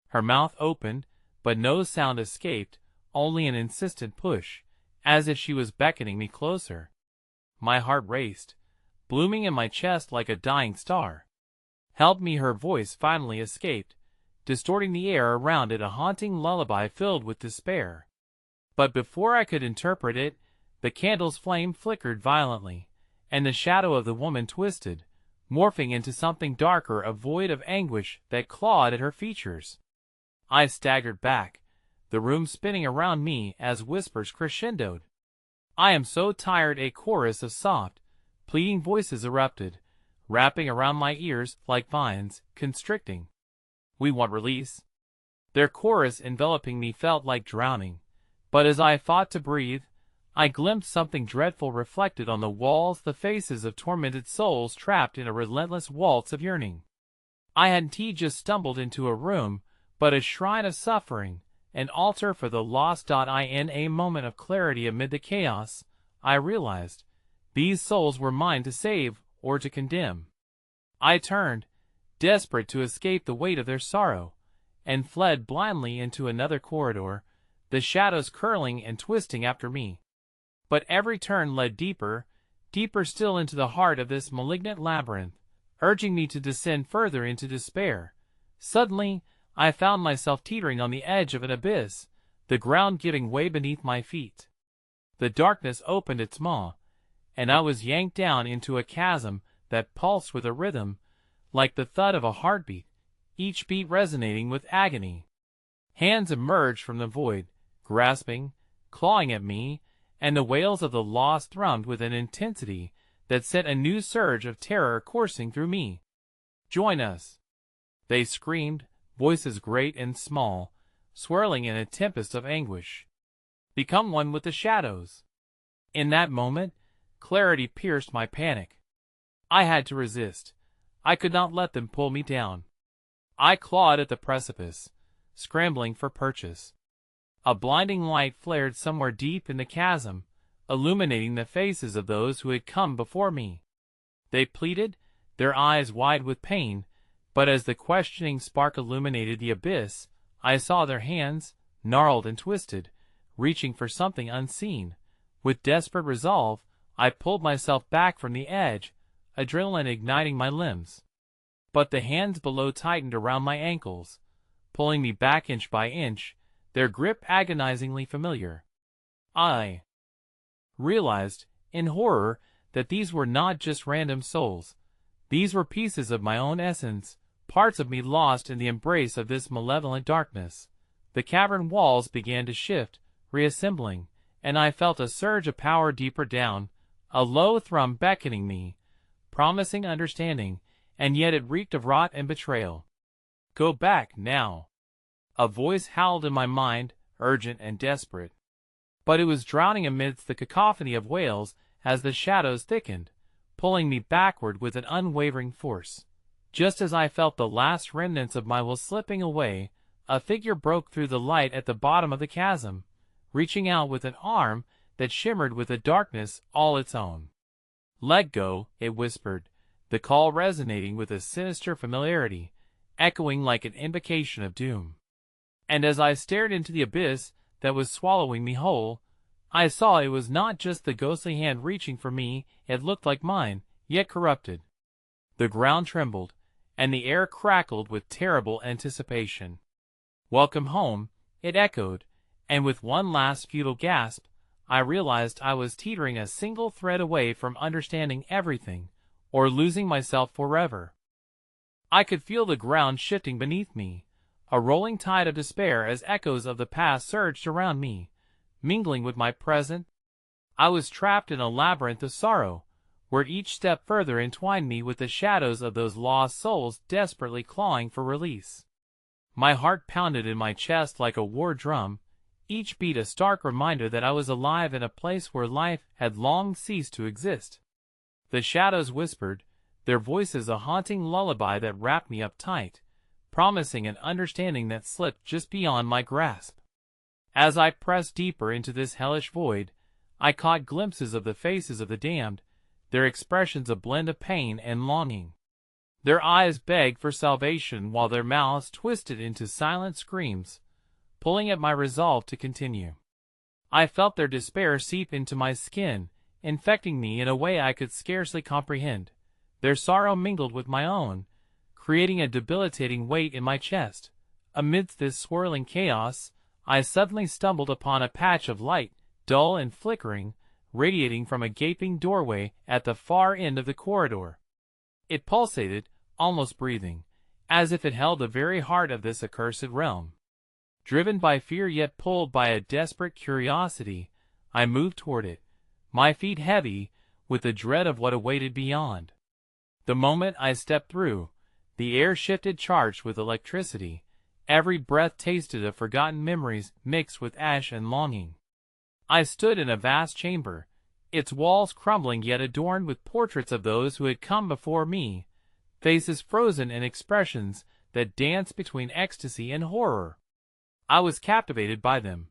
Her mouth opened, but no sound escaped, only an insistent push, as if she was beckoning me closer. My heart raced, blooming in my chest like a dying star. "Help me," her voice finally escaped, distorting the air around it, a haunting lullaby filled with despair. But before I could interpret it, the candle's flame flickered violently, and the shadow of the woman twisted, morphing into something darker, a void of anguish that clawed at her features. I staggered back, the room spinning around me as whispers crescendoed. "I am so tired," a chorus of soft, Pleading voices erupted, wrapping around my ears like vines, constricting. We want release. Their chorus enveloping me felt like drowning, but as I fought to breathe, I glimpsed something dreadful reflected on the walls, the faces of tormented souls trapped in a relentless waltz of yearning. I hadn't just stumbled into a room, but a shrine of suffering, an altar for the lost. In a moment of clarity amid the chaos, I realized these souls were mine to save or to condemn. I turned, desperate to escape the weight of their sorrow, and fled blindly into another corridor, the shadows curling and twisting after me. But every turn led deeper, deeper still into the heart of this malignant labyrinth, urging me to descend further into despair. Suddenly, I found myself teetering on the edge of an abyss, the ground giving way beneath my feet. The darkness opened its maw, and I was yanked down into a chasm that pulsed with a rhythm, like the thud of a heartbeat, each beat resonating with agony. Hands emerged from the void, grasping, clawing at me, and the wails of the lost thrummed with an intensity that sent a new surge of terror coursing through me. "Join us!" they screamed, voices great and small, swirling in a tempest of anguish. "Become one with the shadows!" In that moment, clarity pierced my panic. I had to resist. I could not let them pull me down. I clawed at the precipice, scrambling for purchase. A blinding light flared somewhere deep in the chasm, illuminating the faces of those who had come before me. They pleaded, their eyes wide with pain, but as the questioning spark illuminated the abyss, I saw their hands, gnarled and twisted, reaching for something unseen. With desperate resolve, I pulled myself back from the edge, adrenaline igniting my limbs. But the hands below tightened around my ankles, pulling me back inch by inch, their grip agonizingly familiar. I realized, in horror, that these were not just random souls. These were pieces of my own essence, parts of me lost in the embrace of this malevolent darkness. The cavern walls began to shift, reassembling, and I felt a surge of power deeper down, a low thrum beckoning me, promising understanding, and yet it reeked of rot and betrayal. "Go back, now!" A voice howled in my mind, urgent and desperate. But it was drowning amidst the cacophony of wails as the shadows thickened, pulling me backward with an unwavering force. Just as I felt the last remnants of my will slipping away, a figure broke through the light at the bottom of the chasm, reaching out with an arm that shimmered with a darkness all its own. "Let go," it whispered, the call resonating with a sinister familiarity, echoing like an invocation of doom. And as I stared into the abyss that was swallowing me whole, I saw it was not just the ghostly hand reaching for me, it looked like mine, yet corrupted. The ground trembled, and the air crackled with terrible anticipation. "Welcome home," it echoed, and with one last futile gasp, I realized I was teetering a single thread away from understanding everything, or losing myself forever. I could feel the ground shifting beneath me, a rolling tide of despair as echoes of the past surged around me, mingling with my present. I was trapped in a labyrinth of sorrow, where each step further entwined me with the shadows of those lost souls desperately clawing for release. My heart pounded in my chest like a war drum, each beat a stark reminder that I was alive in a place where life had long ceased to exist. The shadows whispered, their voices a haunting lullaby that wrapped me up tight, promising an understanding that slipped just beyond my grasp. As I pressed deeper into this hellish void, I caught glimpses of the faces of the damned, their expressions a blend of pain and longing. Their eyes begged for salvation while their mouths twisted into silent screams, pulling at my resolve to continue. I felt their despair seep into my skin, infecting me in a way I could scarcely comprehend. Their sorrow mingled with my own, creating a debilitating weight in my chest. Amidst this swirling chaos, I suddenly stumbled upon a patch of light, dull and flickering, radiating from a gaping doorway at the far end of the corridor. It pulsated, almost breathing, as if it held the very heart of this accursed realm. Driven by fear yet pulled by a desperate curiosity, I moved toward it, my feet heavy with the dread of what awaited beyond. The moment I stepped through, the air shifted charged with electricity. Every breath tasted of forgotten memories mixed with ash and longing. I stood in a vast chamber, its walls crumbling yet adorned with portraits of those who had come before me, faces frozen in expressions that danced between ecstasy and horror. I was captivated by them.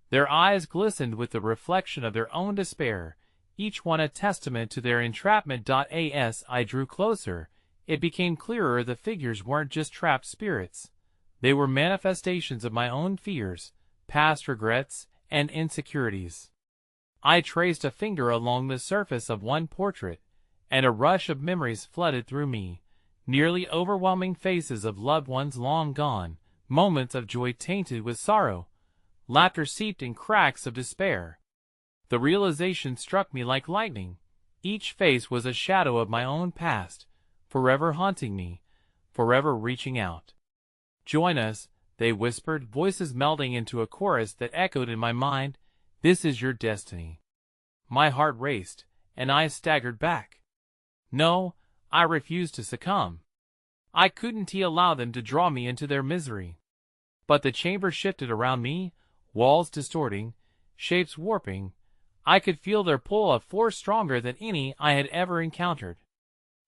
Their eyes glistened with the reflection of their own despair, each one a testament to their entrapment. As I drew closer, it became clearer the figures weren't just trapped spirits. They were manifestations of my own fears, past regrets, and insecurities. I traced a finger along the surface of one portrait, and a rush of memories flooded through me, nearly overwhelming faces of loved ones long gone, moments of joy tainted with sorrow, laughter seeped in cracks of despair. The realization struck me like lightning. Each face was a shadow of my own past, forever haunting me, forever reaching out. "Join us," they whispered, voices melding into a chorus that echoed in my mind. "This is your destiny." My heart raced, and I staggered back. No, I refused to succumb. I couldn't allow them to draw me into their misery. But the chamber shifted around me, walls distorting, shapes warping. I could feel their pull, a force stronger than any I had ever encountered.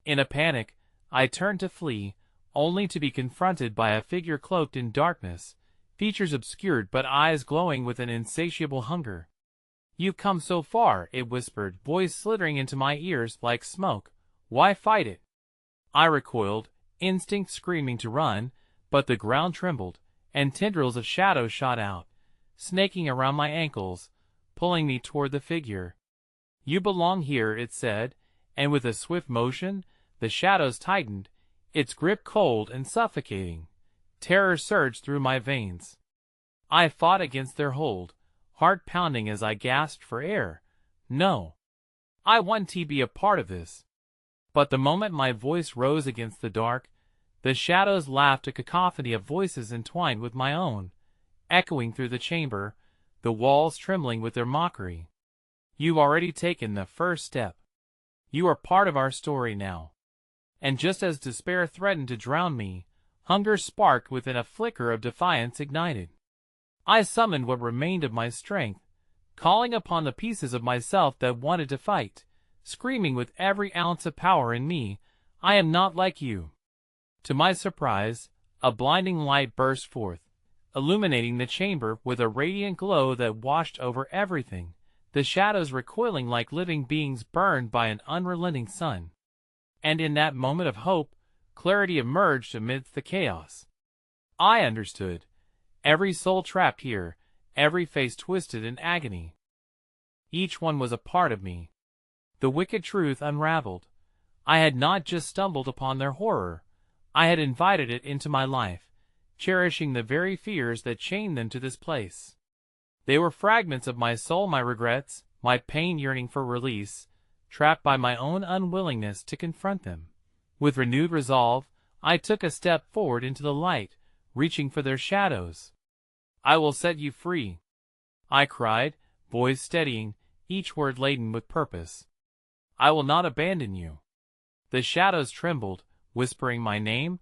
In a panic, I turned to flee, only to be confronted by a figure cloaked in darkness, features obscured but eyes glowing with an insatiable hunger. "You've come so far," it whispered, voice slithering into my ears like smoke. "Why fight it?" I recoiled, instinct screaming to run, but the ground trembled, and tendrils of shadow shot out, snaking around my ankles, pulling me toward the figure. "You belong here," it said, and with a swift motion, the shadows tightened, its grip cold and suffocating. Terror surged through my veins. I fought against their hold, heart pounding as I gasped for air. No. I want to be a part of this. But the moment my voice rose against the dark, the shadows laughed, a cacophony of voices entwined with my own, echoing through the chamber, the walls trembling with their mockery. "You've already taken the first step. You are part of our story now." And just as despair threatened to drown me, hunger sparked within, a flicker of defiance ignited. I summoned what remained of my strength, calling upon the pieces of myself that wanted to fight, screaming with every ounce of power in me, "I am not like you." To my surprise, a blinding light burst forth, illuminating the chamber with a radiant glow that washed over everything, the shadows recoiling like living beings burned by an unrelenting sun. And in that moment of hope, clarity emerged amidst the chaos. I understood. Every soul trapped here, every face twisted in agony. Each one was a part of me. The wicked truth unraveled. I had not just stumbled upon their horror. I had invited it into my life, cherishing the very fears that chained them to this place. They were fragments of my soul, my regrets, my pain yearning for release, trapped by my own unwillingness to confront them. With renewed resolve, I took a step forward into the light, reaching for their shadows. "I will set you free," I cried, voice steadying, each word laden with purpose. "I will not abandon you." The shadows trembled, whispering my name,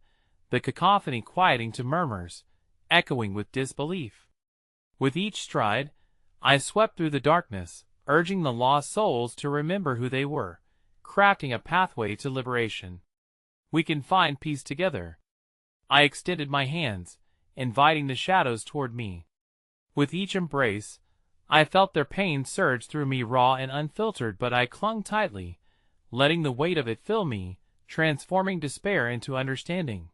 the cacophony quieting to murmurs, echoing with disbelief. With each stride, I swept through the darkness, urging the lost souls to remember who they were, crafting a pathway to liberation. "We can find peace together." I extended my hands, inviting the shadows toward me. With each embrace, I felt their pain surge through me raw and unfiltered, but I clung tightly, letting the weight of it fill me, transforming despair into understanding.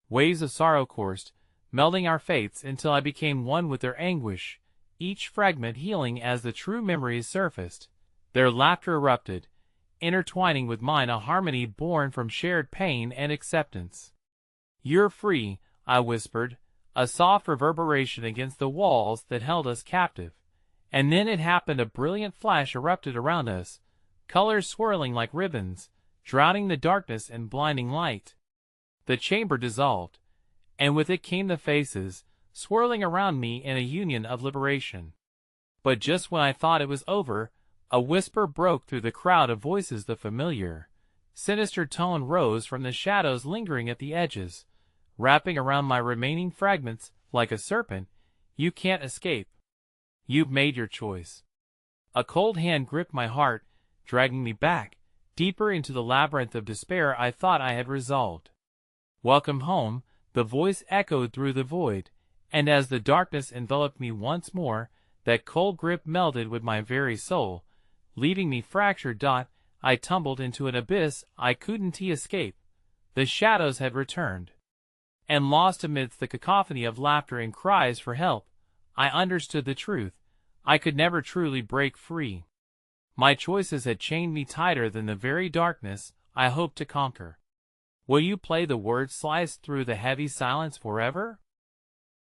Waves of sorrow coursed, melding our fates until I became one with their anguish, each fragment healing as the true memories surfaced. Their laughter erupted, intertwining with mine, a harmony born from shared pain and acceptance. "You're free," I whispered, a soft reverberation against the walls that held us captive. And then it happened. A brilliant flash erupted around us, colors swirling like ribbons, drowning the darkness in blinding light. The chamber dissolved, and with it came the faces, swirling around me in a union of liberation. But just when I thought it was over, A whisper broke through the crowd of voices. The familiar, sinister tone rose from the shadows lingering at the edges, wrapping around my remaining fragments like a serpent. You can't escape. You've made your choice. A cold hand gripped my heart, dragging me back, deeper into the labyrinth of despair I thought I had resolved. Welcome home, the voice echoed through the void, and as the darkness enveloped me once more, that cold grip melted with my very soul, leaving me fractured. I tumbled into an abyss I couldn't escape. The shadows had returned. And lost amidst the cacophony of laughter and cries for help, I understood the truth. I could never truly break free. My choices had chained me tighter than the very darkness I hoped to conquer. Will you play the word sliced through the heavy silence forever?